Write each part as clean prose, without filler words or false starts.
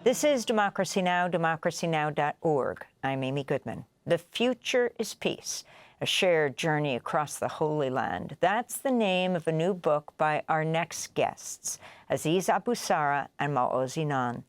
This is Democracy Now!, democracynow.org. I'm Amy Goodman. The future is peace, a shared journey across the Holy Land. That's the name of a new book by our next guests, Aziz Abu Sarah and Maoz Inon.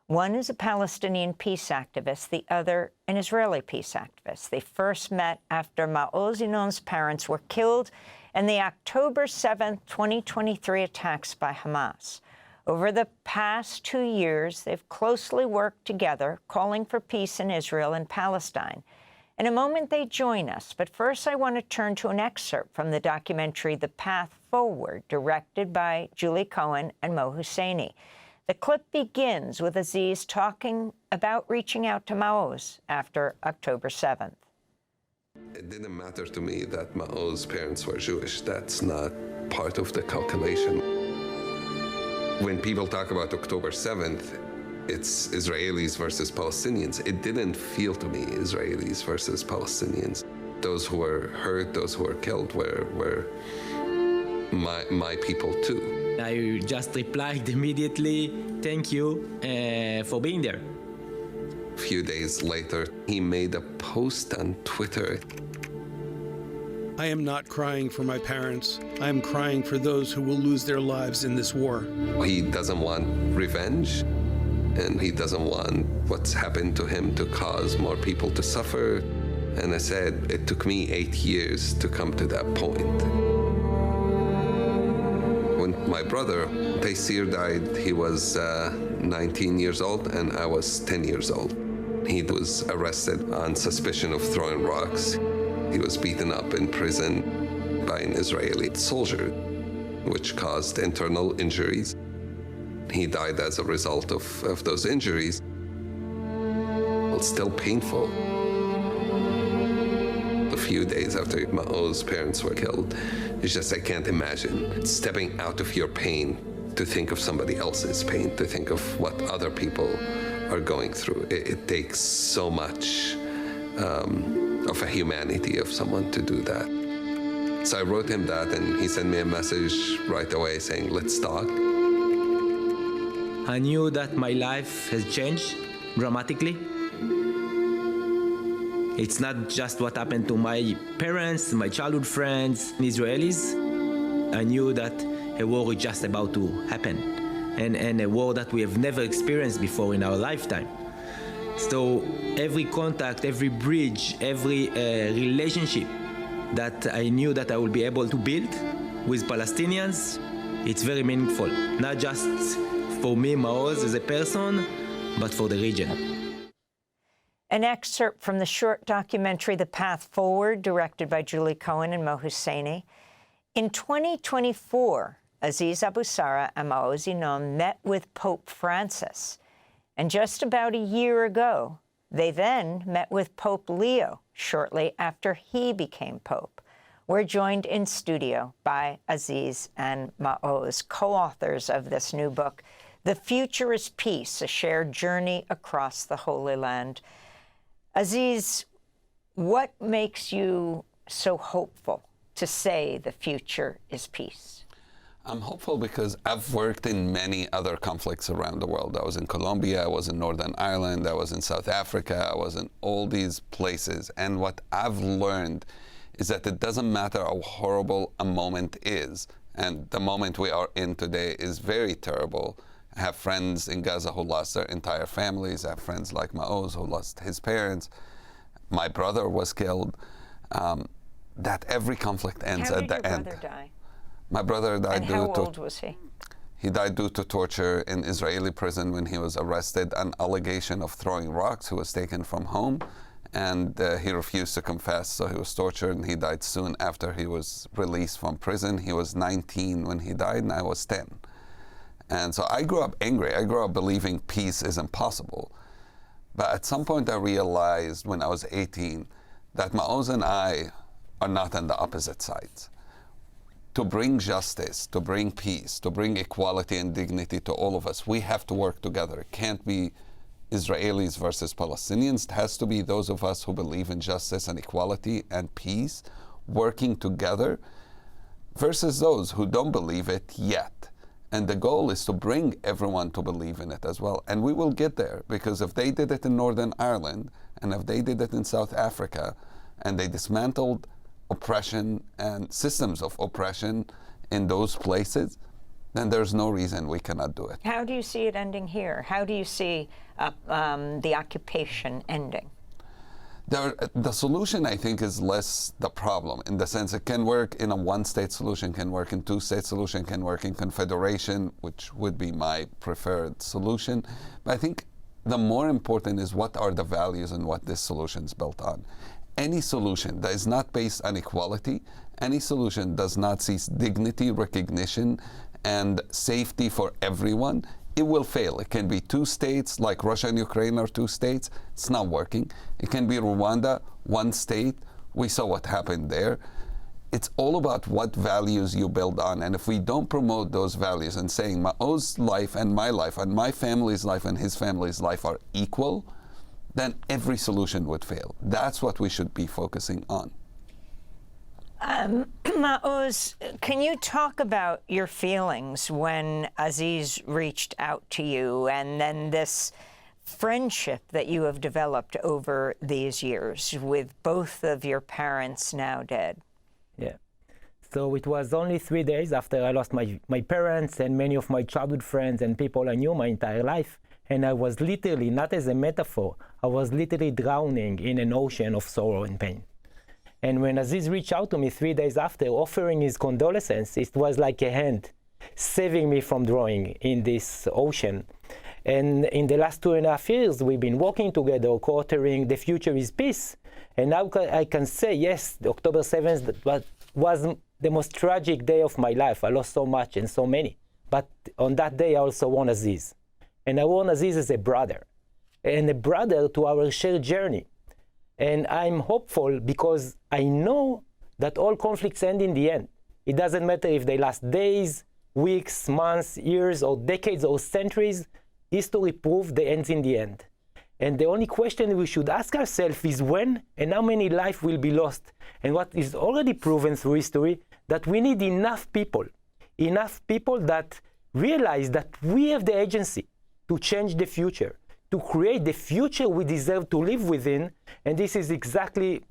One is a Palestinian peace activist, the other an Israeli peace activist. They first met after Maoz Inon's parents were killed in the October 7, 2023 attacks by Hamas. Over the past 2 years, they've closely worked together, calling for peace in Israel and Palestine. In a moment, they join us, but first I want to turn to an excerpt from the documentary The Path Forward, directed by Julie Cohen and Mo Husseini. The clip begins with Aziz talking about reaching out to Maoz after October 7th. It didn't matter to me that Maoz's parents were Jewish. That's not part of the calculation. When people talk about October 7th, it's Israelis versus Palestinians. It didn't feel to me Israelis versus Palestinians. Those who were hurt, those who were killed were my people too. I just replied immediately, thank you for being there. A few days later, he made a post on Twitter. I am not crying for my parents. I am crying for those who will lose their lives in this war. He doesn't want revenge, and he doesn't want what's happened to him to cause more people to suffer. And I said, it took me 8 years to come to that point. When my brother, Taysir, died, he was 19 years old, and I was 10 years old. He was arrested on suspicion of throwing rocks. He was beaten up in prison by an Israeli soldier, which caused internal injuries. He died as a result of those injuries. It's still painful. A few days after Maoz's parents were killed, it's just I can't imagine stepping out of your pain to think of somebody else's pain, to think of what other people are going through. It takes so much of a humanity of someone to do that. So I wrote him that, and he sent me a message right away saying, let's talk. I knew that my life has changed dramatically. It's not just what happened to my parents, my childhood friends, Israelis. I knew that a war is just about to happen, and a war that we have never experienced before in our lifetime. So every contact, every bridge, every relationship that I knew that I would be able to build with Palestinians, it's very meaningful, not just for me, Maoz, as a person, but for the region. An excerpt from the short documentary The Path Forward, directed by Julie Cohen and Mo Husseini. In 2024, Aziz Abu Sarah and Maoz Inon met with Pope Francis. And just about a year ago, they then met with Pope Leo shortly after he became Pope. We're joined in studio by Aziz and Maoz, co-authors of this new book, The Future is Peace, a shared journey across the Holy Land. Aziz, what makes you so hopeful to say the future is peace? I'm hopeful because I've worked in many other conflicts around the world. I was in Colombia, I was in Northern Ireland, I was in South Africa, I was in all these places. And what I've learned is that it doesn't matter how horrible a moment is, and the moment we are in today is very terrible. I have friends in Gaza who lost their entire families. I have friends like Maoz who lost his parents. My brother was killed. That every conflict ends at the end. How did your brother die? My brother died and how old was he? He died due to torture in Israeli prison when he was arrested on allegation of throwing rocks. He was taken from home, and he refused to confess, so he was tortured, and he died soon after he was released from prison. He was 19 when he died, and I was 10. And so I grew up angry. I grew up believing peace is impossible. But at some point I realized when I was 18 that Maoz and I are not on the opposite sides. To bring justice, to bring peace, to bring equality and dignity to all of us, we have to work together. It can't be Israelis versus Palestinians. It has to be those of us who believe in justice and equality and peace working together versus those who don't believe it yet. And the goal is to bring everyone to believe in it as well. And we will get there, because if they did it in Northern Ireland, and if they did it in South Africa, and they dismantled oppression and systems of oppression in those places, then there's no reason we cannot do it. How do you see it ending here? How do you see the occupation ending? The solution, I think, is less the problem, in the sense it can work in a one-state solution, can work in two-state solution, can work in confederation, which would be my preferred solution. But I think the more important is what are the values and what this solution is built on. Any solution that is not based on equality, any solution does not see dignity, recognition, and safety for everyone, it will fail. It can be two states, like Russia and Ukraine are two states. It's not working. It can be Rwanda, one state. We saw what happened there. It's all about what values you build on. And if we don't promote those values and saying Maoz's life and my family's life and his family's life are equal, then every solution would fail. That's what we should be focusing on. Maoz, can you talk about your feelings when Aziz reached out to you, and then this friendship that you have developed over these years with both of your parents now dead? Yeah. So it was only 3 days after I lost my parents and many of my childhood friends and people I knew my entire life. And I was literally, not as a metaphor, I was literally drowning in an ocean of sorrow and pain. And when Aziz reached out to me 3 days after, offering his condolences, it was like a hand saving me from drowning in this ocean. And in the last 2.5 years, we've been working together, co-authoring The Future is Peace. And now I can say, yes, October 7th was the most tragic day of my life. I lost so much and so many. But on that day, I also won Aziz. And I won Aziz as a brother, and a brother to our shared journey. And I'm hopeful because I know that all conflicts end in the end. It doesn't matter if they last days, weeks, months, years, or decades, or centuries. History proves they end in the end. And the only question we should ask ourselves is when and how many lives will be lost. And what is already proven through history, that we need enough people that realize that we have the agency to change the future, to create the future we deserve to live within. And this is exactly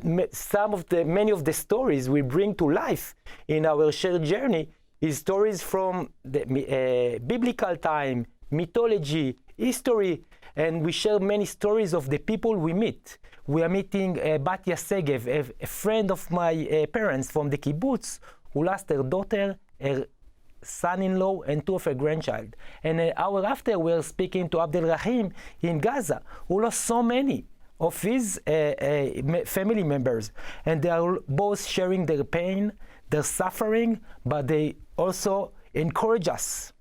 many of the stories we bring to life in our shared journey, is stories from the biblical time, mythology, history, and we share many stories of the people we meet. We are meeting Batya Segev, a friend of my parents from the kibbutz, who lost her daughter, her son-in-law, and 2 of her grandchild. And an hour after, we are speaking to Abdel Rahim in Gaza, who lost so many of his family members. And they are both sharing their pain, their suffering, but they also encourage us,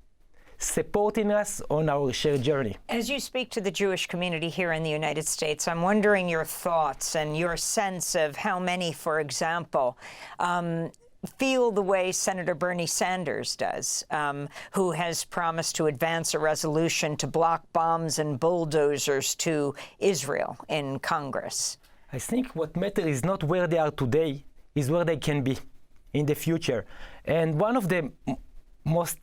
supporting us on our shared journey. As you speak to the Jewish community here in the United States, I'm wondering your thoughts and your sense of how many, for example, feel the way Senator Bernie Sanders does, who has promised to advance a resolution to block bombs and bulldozers to Israel in Congress. I think what matters is not where they are today, is where they can be in the future. And one of the most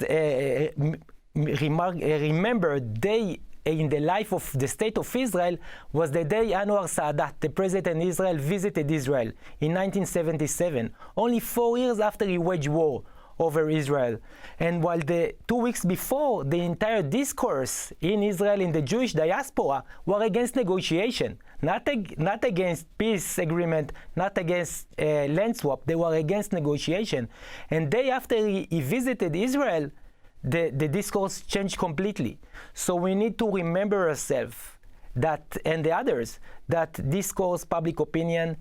remembered day in the life of the State of Israel was the day Anwar Sadat, the president of Israel, visited Israel in 1977, only 4 years after he waged war over Israel. And while the 2 weeks before, the entire discourse in Israel, in the Jewish diaspora, were against negotiation, not against peace agreement, not against land swap. They were against negotiation. And day after he visited Israel, the discourse changed completely. So we need to remember ourselves that, and the others, that discourse, public opinion,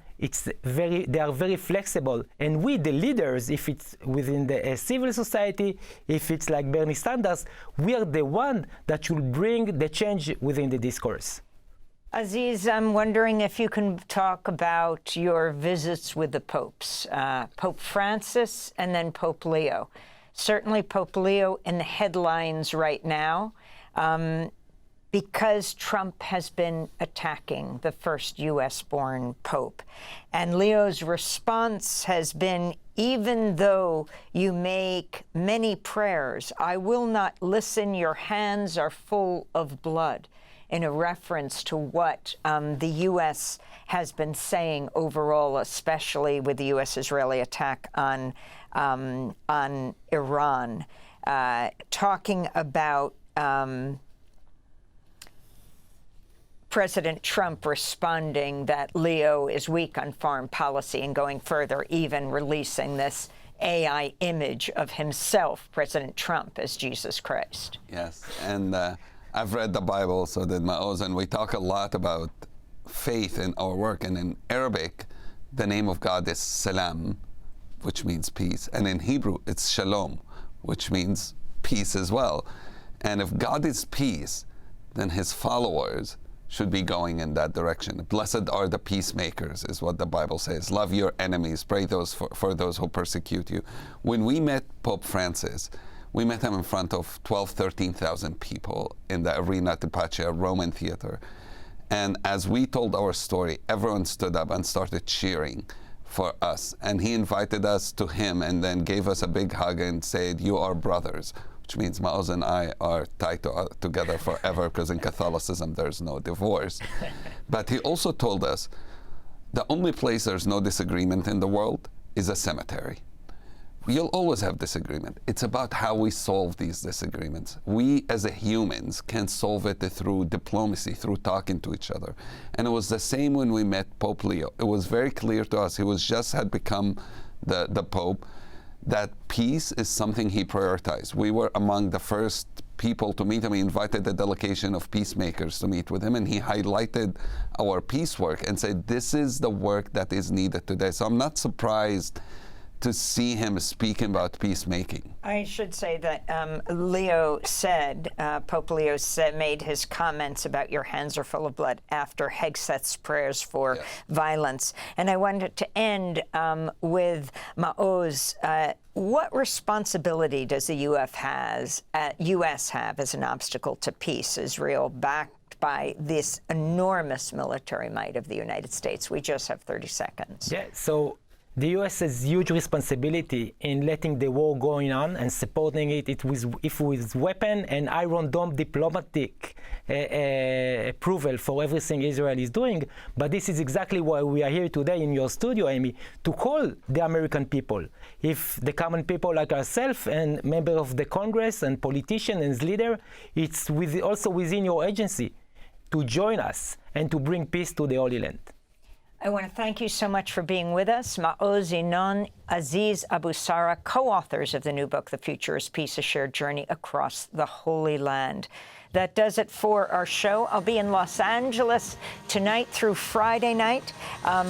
they are very flexible. And we, the leaders, if it's within the civil society, if it's like Bernie Sanders, we are the one that should bring the change within the discourse. Aziz, I'm wondering if you can talk about your visits with the popes, Pope Francis and then Pope Leo. Certainly Pope Leo in the headlines right now because Trump has been attacking the first U.S.-born Pope. And Leo's response has been, even though you make many prayers, I will not listen, your hands are full of blood, in a reference to what the U.S. has been saying overall, especially with the U.S.-Israeli attack on Iran, talking about President Trump responding that Leo is weak on foreign policy and going further, even releasing this AI image of himself, President Trump, as Jesus Christ. Yes, and I've read the Bible, so did Maoz, and we talk a lot about faith in our work. And in Arabic, the name of God is Salam, which means peace. And in Hebrew, it's Shalom, which means peace as well. And if God is peace, then his followers should be going in that direction. Blessed are the peacemakers, is what the Bible says. Love your enemies, pray for those who persecute you. When we met Pope Francis, we met him in front of 13,000 people in the Arena di Pace, a Roman theater. And as we told our story, everyone stood up and started cheering for us. And he invited us to him and then gave us a big hug and said, you are brothers, which means Maoz and I are tied together forever, because in Catholicism there's no divorce. But he also told us the only place there's no disagreement in the world is a cemetery. You'll always have disagreement. It's about how we solve these disagreements. We as humans can solve it through diplomacy, through talking to each other. And it was the same when we met Pope Leo. It was very clear to us, he had become the Pope, that peace is something he prioritized. We were among the first people to meet him. He invited a delegation of peacemakers to meet with him, and he highlighted our peace work and said, this is the work that is needed today. So I'm not surprised to see him speaking about peacemaking. I should say that Leo said, Pope Leo made his comments about your hands are full of blood after Hegseth's prayers for violence. And I wanted to end with Maoz. What responsibility does the U.S. have as an obstacle to peace? Israel backed by this enormous military might of the United States. We just have 30 seconds. Yeah, so the U.S. has huge responsibility in letting the war going on and supporting it with weapon and Iron Dome diplomatic approval for everything Israel is doing. But this is exactly why we are here today in your studio, Amy, to call the American people. If the common people like ourselves and members of the Congress and politicians and leaders, it's also within your agency to join us and to bring peace to the Holy Land. I want to thank you so much for being with us. Maoz Inon, Aziz Abu Sarah, co-authors of the new book, The Future is Peace, A Shared Journey Across the Holy Land. That does it for our show. I'll be in Los Angeles tonight through Friday night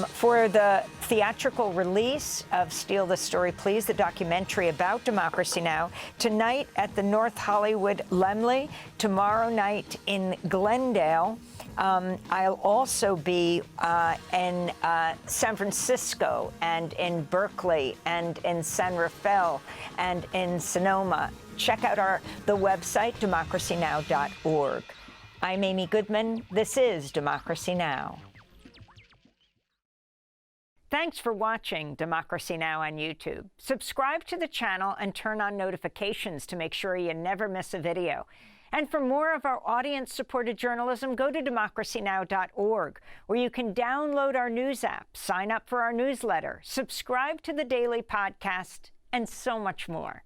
for the theatrical release of Steal the Story, Please, the documentary about Democracy Now! Tonight at the North Hollywood Laemmle, tomorrow night in Glendale. I'll also be in San Francisco and in Berkeley and in San Rafael and in Sonoma. Check out the website, democracynow.org. I'm Amy Goodman. This is Democracy Now! Thanks for watching Democracy Now! On YouTube. Subscribe to the channel and turn on notifications to make sure you never miss a video. And for more of our audience-supported journalism, go to democracynow.org, where you can download our news app, sign up for our newsletter, subscribe to the daily podcast, and so much more.